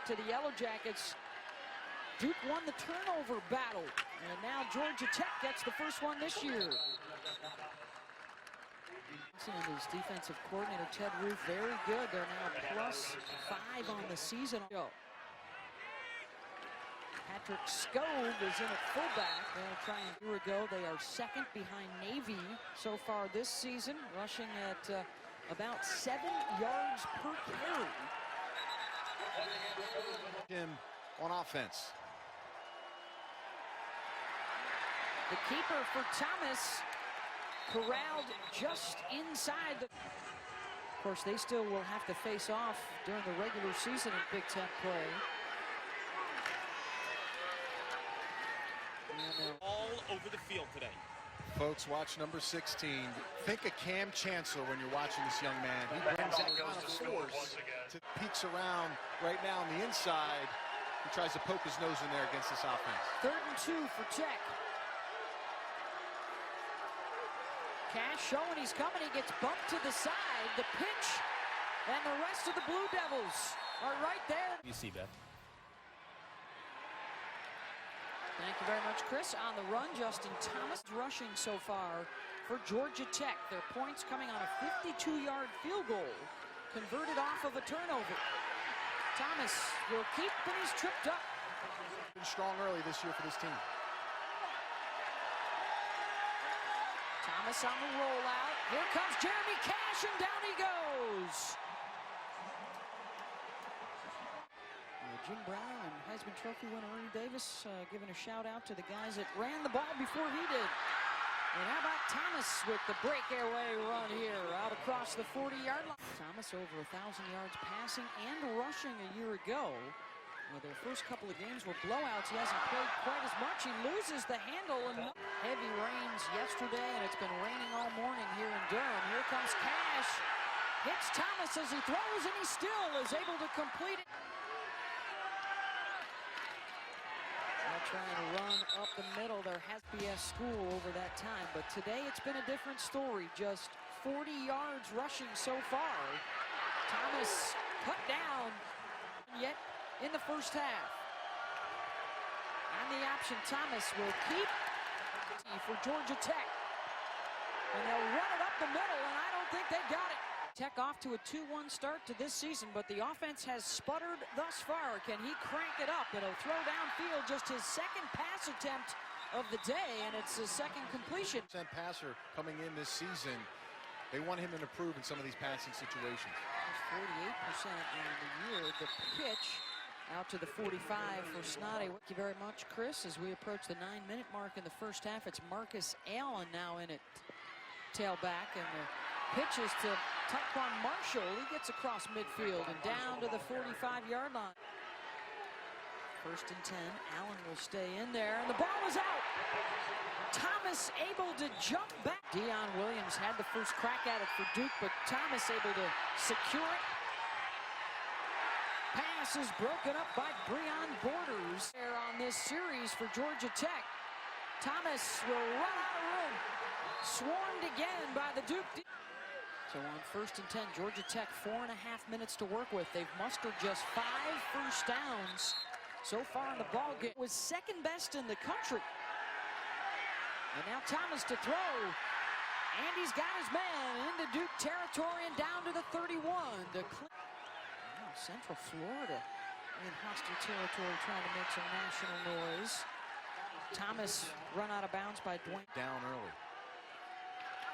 to the Yellow Jackets. Duke won the turnover battle, and now Georgia Tech gets the first one this year. And his defensive coordinator, Ted Roof, very good. They're now +5 on the season. Patrick Skov is in at fullback. They're trying a year ago. They are second behind Navy so far this season, rushing at about 7 yards per carry. Him on offense. The keeper for Thomas corralled just inside the... Of course, they still will have to face off during the regular season in Big Ten play. All over the field today. Folks, watch number 16. Think of Cam Chancellor when you're watching this young man. He brings that kind of force to peeks around right now on the inside. He tries to poke his nose in there against this offense. 3rd and 2 for Tech. Cash showing he's coming. He gets bumped to the side. The pitch, and the rest of the Blue Devils are right there. You see, Beth. Thank you very much, Chris. On the run, Justin Thomas rushing so far for Georgia Tech. Their points coming on a 52-yard field goal, converted off of a turnover. Thomas will keep, but he's tripped up. Been strong early this year for this team. Thomas on the rollout. Here comes Jeremy Cash, and down he goes. Jim Brown and Heisman Trophy winner Ernie Davis giving a shout out to the guys that ran the ball before he did. And how about Thomas with the breakaway run here out across the 40-yard line. Thomas over 1,000 yards passing and rushing a year ago. Well, their first couple of games were blowouts. He hasn't played quite as much. He loses the handle, and heavy rains yesterday, and it's been raining all morning here in Durham. Here comes Cash. Hits Thomas as he throws, and he still is able to complete it. Trying to run up the middle. There has been a school over that time, but today it's been a different story. Just 40 yards rushing so far. Thomas cut down yet in the first half. And the option, Thomas will keep for Georgia Tech. And they'll run it up the middle, and I don't think they got it. Tech off to a 2-1 start to this season, but the offense has sputtered thus far. Can he crank it up? It'll throw downfield, just his second pass attempt of the day, and it's his second completion. Passer coming in this season. They want him to improve in some of these passing situations. 48% on the year. The pitch out to the 45 for Snoddy. Thank you very much, Chris. As we approach the 9-minute mark in the first half, it's Marcus Allen now in at tailback, and the pitch is to Taquan Marshall. He gets across midfield and down to the 45-yard line. 1st and 10. Allen will stay in there, and the ball is out. Thomas able to jump back. Dion Williams had the first crack at it for Duke, but Thomas able to secure it. Pass is broken up by Breon Borders there on this series for Georgia Tech. Thomas will run out of room. Swarmed again by the Duke. So on 1st and 10, Georgia Tech 4.5 minutes to work with. They've mustered just 5 first downs so far in the ball game. Was second best in the country. And now Thomas to throw. And he's got his man into Duke territory and down to the 31. Central Florida in hostile territory trying to make some national noise. Thomas run out of bounds by Dwayne. Down early.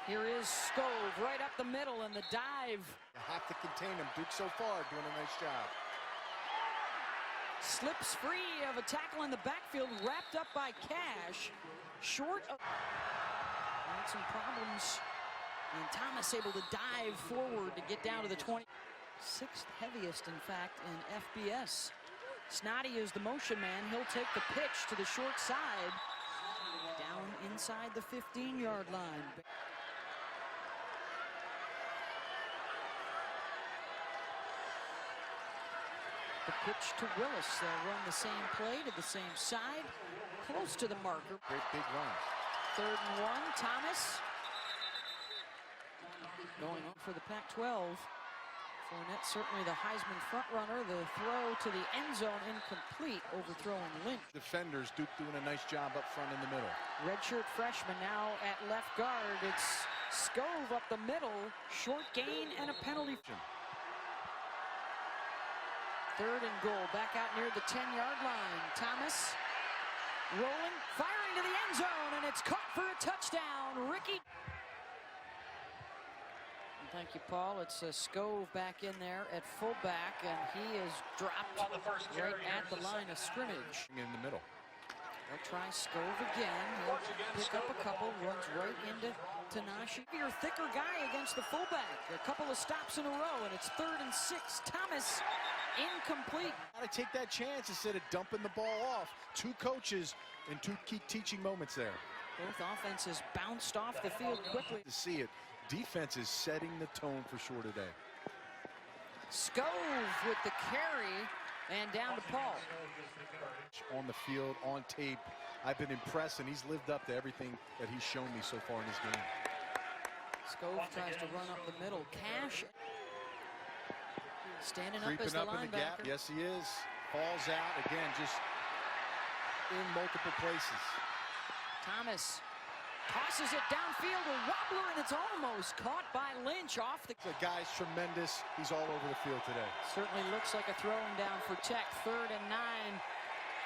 Here is Skov right up the middle, and the dive. You have to contain him. Duke so far doing a nice job. Slips free of a tackle in the backfield, wrapped up by Cash. Short of... Had some problems. And Thomas able to dive forward to get down to the 20. 6th heaviest, in fact, in FBS. Snoddy is the motion man. He'll take the pitch to the short side. Down inside the 15-yard line. The pitch to Willis. They'll run the same play to the same side. Close to the marker. Great big run. 3rd and 1. Thomas. Going on for the Pac-12. Fournette, certainly the Heisman frontrunner. The throw to the end zone incomplete, overthrowing Lynch. Defenders, Duke doing a nice job up front in the middle. Redshirt freshman now at left guard. It's Skov up the middle, short gain and a penalty. Third and goal, back out near the 10-yard line. Thomas rolling, firing to the end zone, and it's caught for a touchdown. Ricky. Thank you, Paul. It's Skov back in there at fullback, and he is dropped right at the line of scrimmage. In the middle. They'll try Skov again. He'll pick up a couple, runs right into Tanashi. Your thicker guy against the fullback. A couple of stops in a row, and it's 3rd and 6. Thomas incomplete. Got to take that chance instead of dumping the ball off. Two coaches and two key teaching moments there. Both offenses bounced off the field quickly. To see it, defense is setting the tone for sure today. Skov with the carry, and down to Paul. On the field, on tape, I've been impressed, and he's lived up to everything that he's shown me so far in his game. Skov tries to run up the middle. Cash standing up as Creeping the up in the gap. linebacker. Yes, he is. Falls out again, just in multiple places. Thomas tosses it downfield, a wobbler, and it's almost caught by Lynch off the. The guy's tremendous. He's all over the field today. Certainly looks like a throwing down for Tech. 3rd and 9.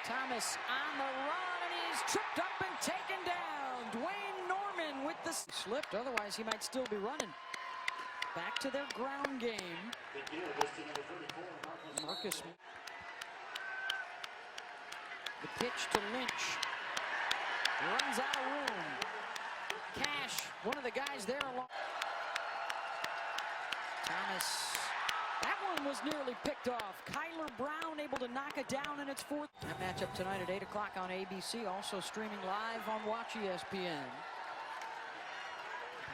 Thomas on the run, and he's tripped up and taken down. Dwayne Norman with the slipped. Otherwise, he might still be running. Back to their ground game. Marcus. The pitch to Lynch. Runs out of room. Cash, one of the guys there along. Thomas. That one was nearly picked off. Kyler Brown able to knock it down, and it's 4th. That matchup tonight at 8 o'clock on ABC. Also streaming live on Watch ESPN.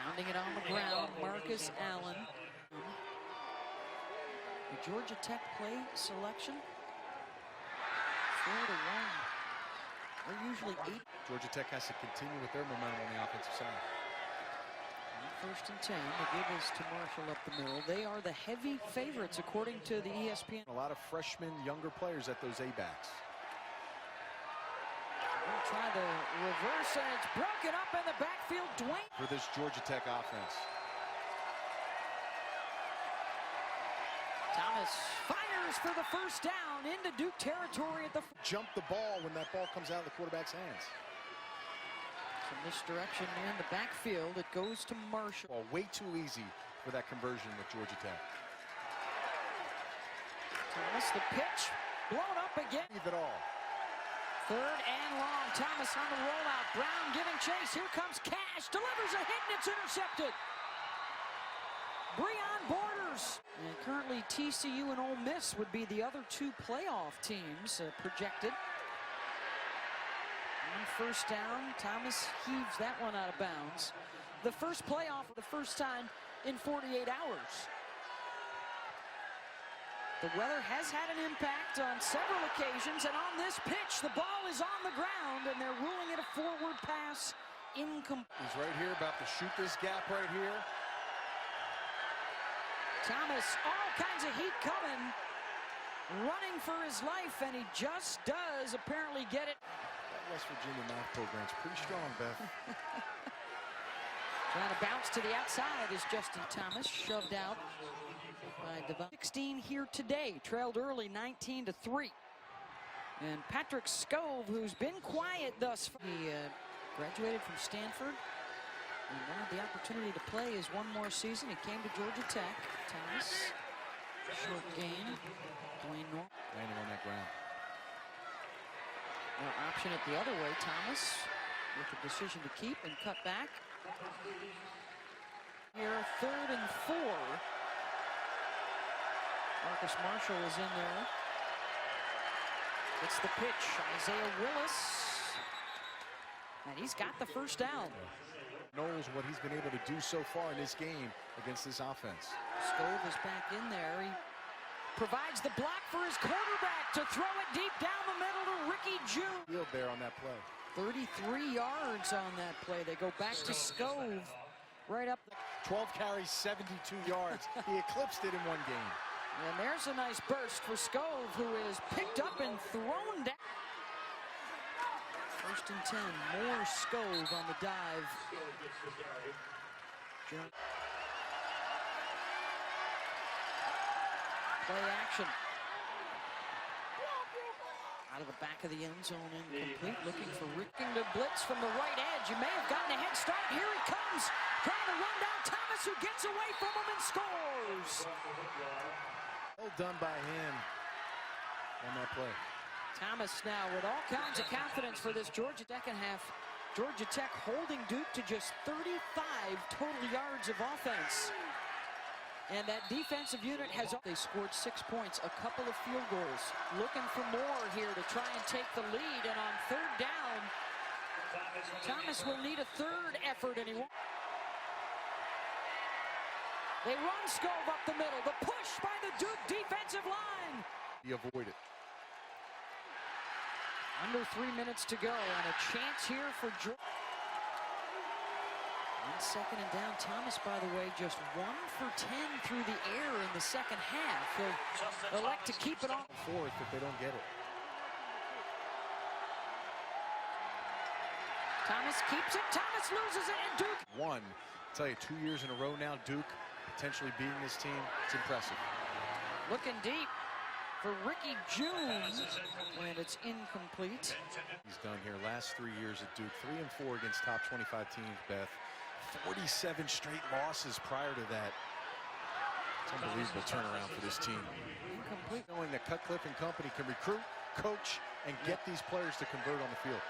Pounding it on the ground, Marcus Allen. The Georgia Tech play selection. 4-1. They're usually 8. Georgia Tech has to continue with their momentum on the offensive side. 1st and 10. The give is to Marshall up the middle. They are the heavy favorites according to the ESPN. A lot of freshmen, younger players at those A-backs. We'll try the reverse, and it's broken up in the backfield. Dwayne. For this Georgia Tech offense. Thomas fires for the 1st down into Duke territory at the. Jump the ball when that ball comes out of the quarterback's hands. Some misdirection in the backfield. It goes to Marshall. Well, way too easy for that conversion with Georgia Tech. Thomas, the pitch, blown up again. Leave it all. 3rd and long. Thomas on the rollout. Brown giving chase. Here comes Cash. Delivers a hit, and it's intercepted. Breon Borders. And currently TCU and Ole Miss would be the other 2 playoff teams projected. On 1st down, Thomas heaves that one out of bounds. The first playoff for the first time in 48 hours. The weather has had an impact on several occasions, and on this pitch, the ball is on the ground, and they're ruling it a forward pass incomplete. He's right here, about to shoot this gap right here. Thomas, all kinds of heat coming, running for his life, and he just does apparently get it. That West Virginia math program's pretty strong, Beth. Trying to bounce to the outside is Justin Thomas, shoved out by Devon. 16 here today, trailed early 19-3. And Patrick Skov, who's been quiet thus far. He graduated from Stanford and wanted the opportunity to play his one more season. He came to Georgia Tech. Thomas, short gain. Dwayne Norman. Landing on that ground. Now option it the other way. Thomas with the decision to keep and cut back. Here, 3rd and 4. Marcus Marshall is in there. It's the pitch. Isaiah Willis. And he's got the 1st down. Knows what he's been able to do so far in this game against this offense. Skov is back in there. He provides the block for his quarterback to throw it deep down the middle to Ricky June. Field there on that play. 33 yards on that play. They go back to Skov right up. 12 carries, 72 yards. He eclipsed it in one game. And there's a nice burst for Skov, who is picked up and thrown down. 1st and 10, more Skov on the dive. Play action. Out of the back of the end zone, incomplete. Looking for Ricking the blitz from the right edge. You may have gotten a head start. Here he comes, trying to run down Thomas, who gets away from him and scores. Well done by him on that play. Thomas now with all kinds of confidence for this Georgia second half. Georgia Tech holding Duke to just 35 total yards of offense. And that defensive unit has, they scored 6 points, a couple of field goals. Looking for more here to try and take the lead. And on 3rd down, Thomas will need a 3rd effort anymore. They run Skov up the middle. The push by the Duke defensive line. He avoided. Under 3 minutes to go, and a chance here for Georgia. On 2nd and down, Thomas, by the way, just 1 for 10 through the air in the second half. He'll elect to keep it on. 4th if they don't get it. Thomas keeps it. Thomas loses it, and Duke. One. I'll tell you, 2 years in a row now, Duke potentially beating this team. It's impressive. Looking deep for Ricky June, and it's incomplete. He's done here last 3 years at Duke. 3 and 4 against top 25 teams, Beth. 47 straight losses prior to that. It's an unbelievable turnaround for this team. Incomplete. Knowing that Cutcliffe and company can recruit, coach, and get these players to convert on the field.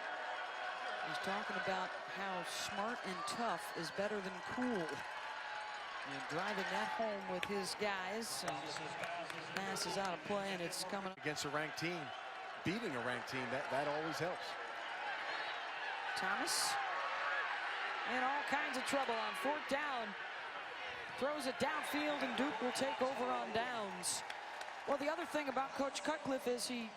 He's talking about how smart and tough is better than cool. And driving that home with his guys. And pass is out of play, and it's coming against a ranked team. Beating a ranked team, that always helps. Thomas in all kinds of trouble on 4th down. Throws it downfield, and Duke will take over on downs. Well, the other thing about Coach Cutcliffe is he